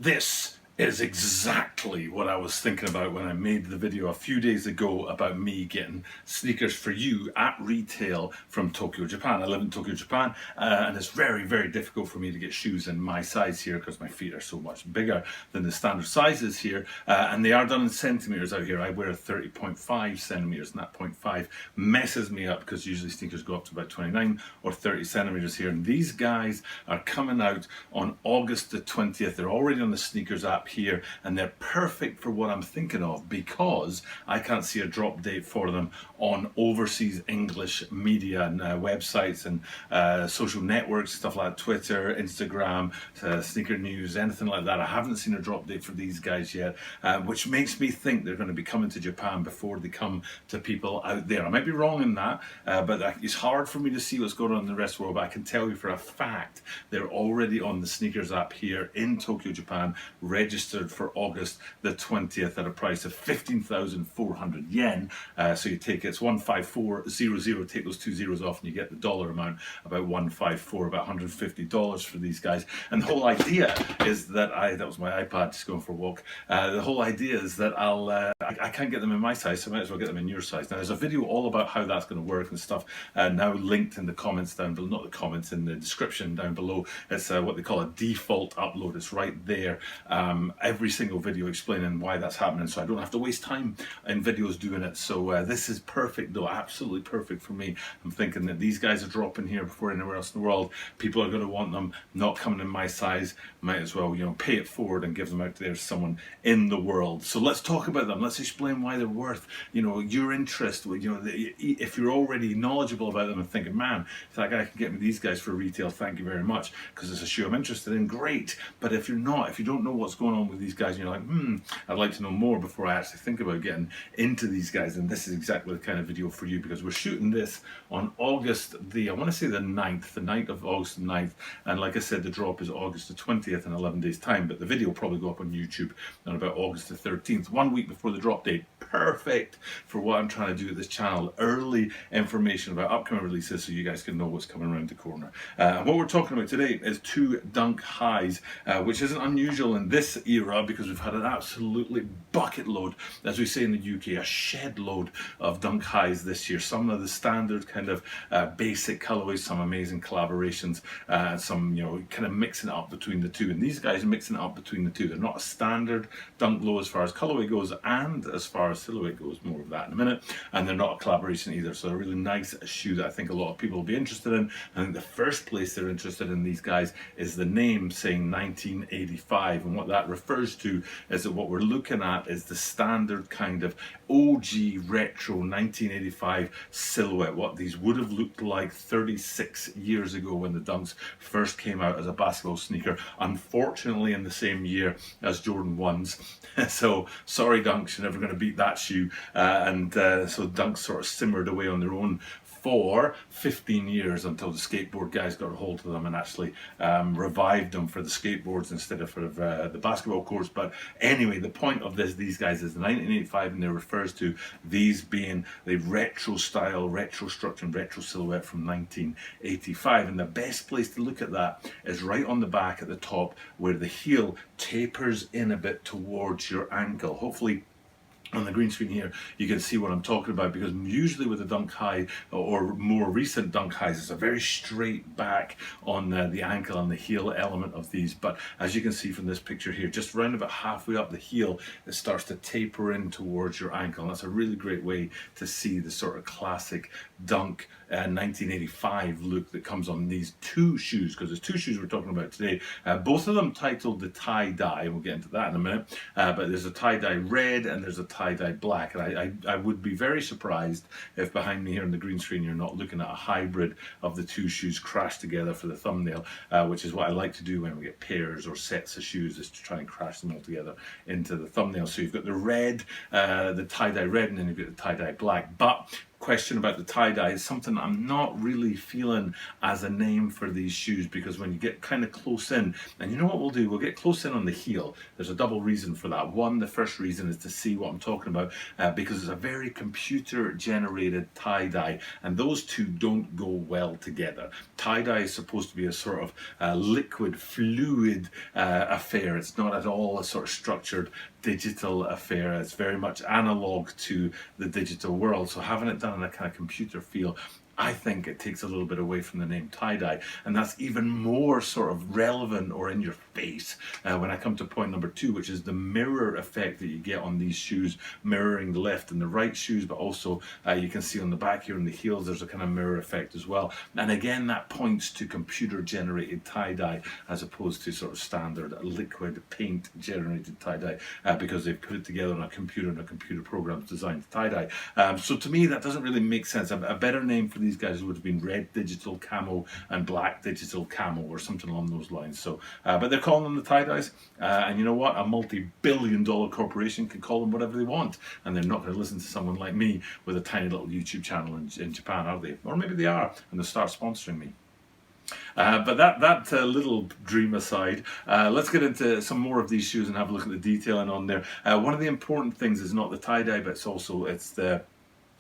This is exactly what I was thinking about when I made the video a few days ago about me getting sneakers for you at retail from Tokyo, Japan. I live in Tokyo, Japan, and it's very, very difficult for me to get shoes in my size here because my feet are so much bigger than the standard sizes here, and they are done in centimeters out here. I wear 30.5 centimeters, and that 0.5 messes me up because usually sneakers go up to about 29 or 30 centimeters here, and these guys are coming out on August the 20th. They're already on the sneakers app here, and they're perfect for what I'm thinking of because I can't see a drop date for them on overseas English media and websites and social networks, stuff like Twitter, Instagram, Sneaker News, anything like that. I haven't seen a drop date for these guys yet, which makes me think they're going to be coming to Japan before they come to people out there. I might be wrong in that, but it's hard for me to see what's going on in the rest of the world, but I can tell you for a fact they're already on the sneakers app here in Tokyo, Japan, registered for August the 20th at a price of 15,400 yen. So you take it's 15400, take those 2 zeros off and you get the dollar amount, about 154, about $150 for these guys. And the whole idea is that that was my iPad just going for a walk. The whole idea is that I can't get them in my size, so I might as well get them in your size. Now there's a video all about how that's going to work and stuff now linked in the comments down below, not the comments, in the description down below. It's what they call a default upload. It's right there. Every single video explaining why that's happening, so I don't have to waste time in videos doing it. So this is perfect though, absolutely perfect for me. I'm thinking that these guys are dropping here before anywhere else in the world. People are going to want them, not coming in my size. Might as well, pay it forward and give them out to someone in the world. So let's talk about them. Let's explain why they're worth, your interest. If you're already knowledgeable about them and thinking, man, if that guy can get me these guys for retail, thank you very much, because it's a shoe I'm interested in, great. But if you're not, if you don't know what's going on with these guys, and you're like, I'd like to know more before I actually think about getting into these guys, and this is exactly the kind of video for you, because we're shooting this on August I want to say the 9th, the night of August the 9th, and like I said, the drop is August the 20th in 11 days time, but the video will probably go up on YouTube on about August the 13th, 1 week before the drop date. Perfect for what I'm trying to do at this channel, early information about upcoming releases so you guys can know what's coming around the corner. And what we're talking about today is two Dunk highs, which isn't unusual in this era because we've had an absolutely bucket load, as we say in the UK, a shed load of Dunk highs this year. Some of the standard kind of basic colorways, some amazing collaborations, some kind of mixing it up between the two. And these guys are mixing it up between the two. They're not a standard Dunk low as far as colorway goes, and as far as silhouette goes, more of that in a minute. And they're not a collaboration either. So a really nice shoe that I think a lot of people will be interested in. I think the first place they're interested in these guys is the name saying 1985, and what that refers to is that what we're looking at is the standard kind of OG retro 1985 silhouette, what these would have looked like 36 years ago when the Dunks first came out as a basketball sneaker, unfortunately in the same year as Jordan 1s. So sorry Dunks, you're never going to beat that shoe, so Dunks sort of simmered away on their own for 15 years until the skateboard guys got a hold of them and actually revived them for the skateboards instead of for the basketball courts. But anyway, the point of these guys is the 1985, and it refers to these being the retro style, retro structure and retro silhouette from 1985. And the best place to look at that is right on the back at the top, where the heel tapers in a bit towards your ankle. Hopefully on the green screen here you can see what I'm talking about, because usually with a Dunk high or more recent Dunk highs, it's a very straight back on the ankle and the heel element of these. But as you can see from this picture here, just round about halfway up the heel, it starts to taper in towards your ankle, and that's a really great way to see the sort of classic Dunk 1985 look that comes on these two shoes, because there's two shoes we're talking about today, both of them titled the tie-dye, and we'll get into that in a minute, but there's a tie-dye red and there's a tie-dye black, and I would be very surprised if behind me here on the green screen you're not looking at a hybrid of the two shoes crashed together for the thumbnail, which is what I like to do when we get pairs or sets of shoes, is to try and crash them all together into the thumbnail. So you've got the red, the tie-dye red, and then you've got the tie-dye black. But question about the tie-dye is something I'm not really feeling as a name for these shoes, because when you get kind of close in, and you know what we'll do, we'll get close in on the heel. There's a double reason for that. One, the first reason is to see what I'm talking about, because it's a very computer generated tie-dye, and those two don't go well together. Tie-dye is supposed to be a sort of liquid, fluid affair. It's not at all a sort of structured digital affair. It's very much analog to the digital world. So having it done in a kind of computer feel, I think it takes a little bit away from the name tie-dye, and that's even more sort of relevant or in your face when I come to point number 2, which is the mirror effect that you get on these shoes, mirroring the left and the right shoes, but also you can see on the back here on the heels there's a kind of mirror effect as well. And again, that points to computer generated tie-dye as opposed to sort of standard liquid paint generated tie-dye, because they've put it together on a computer and a computer program designed to tie-dye. So to me that doesn't really make sense. A better name for these guys would have been red digital camo and black digital camo or something along those lines. So but they're calling them the tie-dyes, and you know what, a multi-billion-dollar corporation can call them whatever they want, and they're not going to listen to someone like me with a tiny little YouTube channel in Japan, are they? Or maybe they are, and they'll start sponsoring me. But that little dream aside, let's get into some more of these shoes and have a look at the detailing on there. One of the important things is not the tie-dye, but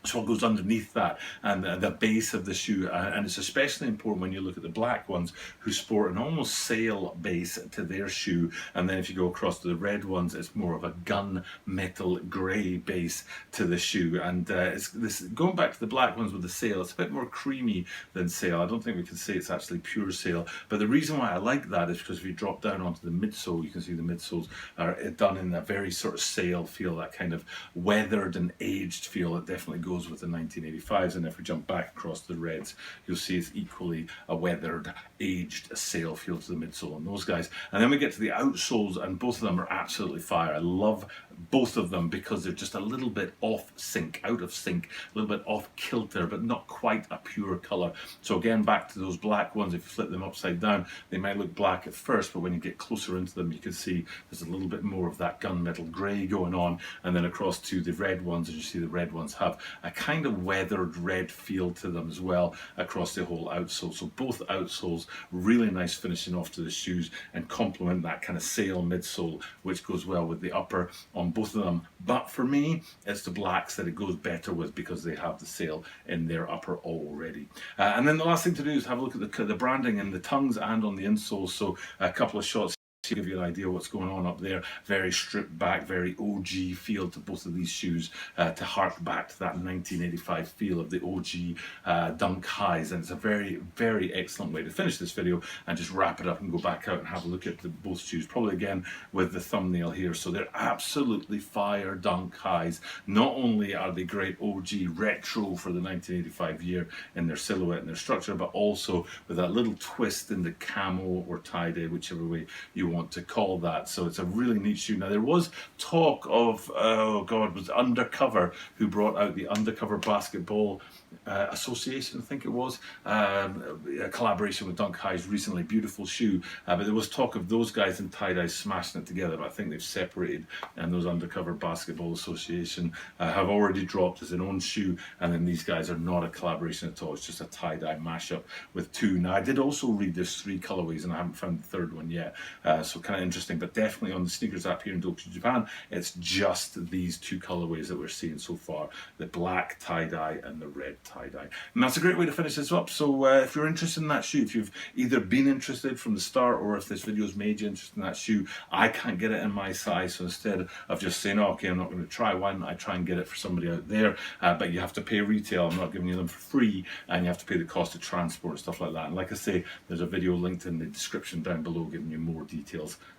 it's what goes underneath that, and the base of the shoe, and it's especially important when you look at the black ones who sport an almost sail base to their shoe, and then if you go across to the red ones, it's more of a gunmetal grey base to the shoe. And it's this going back to the black ones with the sail, it's a bit more creamy than sail. I don't think we can say it's actually pure sail, but the reason why I like that is because if you drop down onto the midsole, you can see the midsoles are done in a very sort of sail feel, that kind of weathered and aged feel. It definitely goes with the 1985s, and if we jump back across the reds, you'll see it's equally a weathered, aged sail feel to the midsole on those guys. And then we get to the outsoles, and both of them are absolutely fire. I love both of them because they're just a little bit off sync, out of sync, a little bit off kilter, but not quite a pure color. So again, back to those black ones, if you flip them upside down, they might look black at first, but when you get closer into them, you can see there's a little bit more of that gunmetal grey going on. And then across to the red ones, as you see, the red ones have a kind of weathered red feel to them as well across the whole outsole. So both outsoles, really nice finishing off to the shoes and complement that kind of sail midsole, which goes well with the upper on both of them. But for me, it's the blacks that it goes better with because they have the sail in their upper already. And then the last thing to do is have a look at the branding in the tongues and on the insoles. So a couple of shots to give you an idea what's going on up there. Very stripped back, very OG feel to both of these shoes, to hark back to that 1985 feel of the OG Dunk highs. And it's a very, very excellent way to finish this video and just wrap it up and go back out and have a look at both shoes, probably again with the thumbnail here. So they're absolutely fire Dunk highs. Not only are they great OG retro for the 1985 year in their silhouette and their structure, but also with that little twist in the camo or tie-dye, whichever way you want to call that. So it's a really neat shoe. Now there was talk of, oh god, was Undercover who brought out the Undercover Basketball Association, I think it was, a collaboration with Dunk Highs recently. Beautiful shoe, but there was talk of those guys in tie-dye smashing it together, but I think they've separated, and those Undercover Basketball Association have already dropped as an own shoe, and then these guys are not a collaboration at all. It's just a tie-dye mashup with two. Now I did also read there's 3 colorways and I haven't found the third one yet, so kind of interesting, but definitely on the sneakers app here in Tokyo, Japan, it's just these 2 colorways that we're seeing so far, the black tie-dye and the red tie-dye. And that's a great way to finish this up. So if you're interested in that shoe, if you've either been interested from the start or if this video's made you interested in that shoe, I can't get it in my size, so instead of just saying, oh, okay, I'm not going to try one, I try and get it for somebody out there, but you have to pay retail. I'm not giving you them for free, and you have to pay the cost of transport and stuff like that. And like I say, there's a video linked in the description down below giving you more details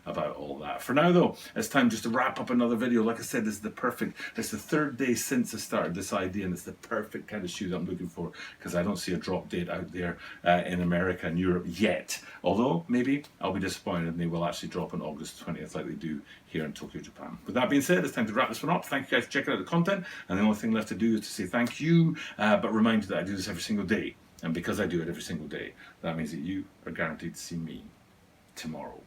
about all that. For now though, it's time just to wrap up another video. Like I said, this is it's the 3rd day since I started this idea, and it's the perfect kind of shoe that I'm looking for, because I don't see a drop date out there in America and Europe yet. Although maybe I'll be disappointed and they will actually drop on August 20th like they do here in Tokyo, Japan. With that being said, it's time to wrap this one up. Thank you guys for checking out the content, and the only thing left to do is to say thank you, but remind you that I do this every single day, and because I do it every single day, that means that you are guaranteed to see me tomorrow.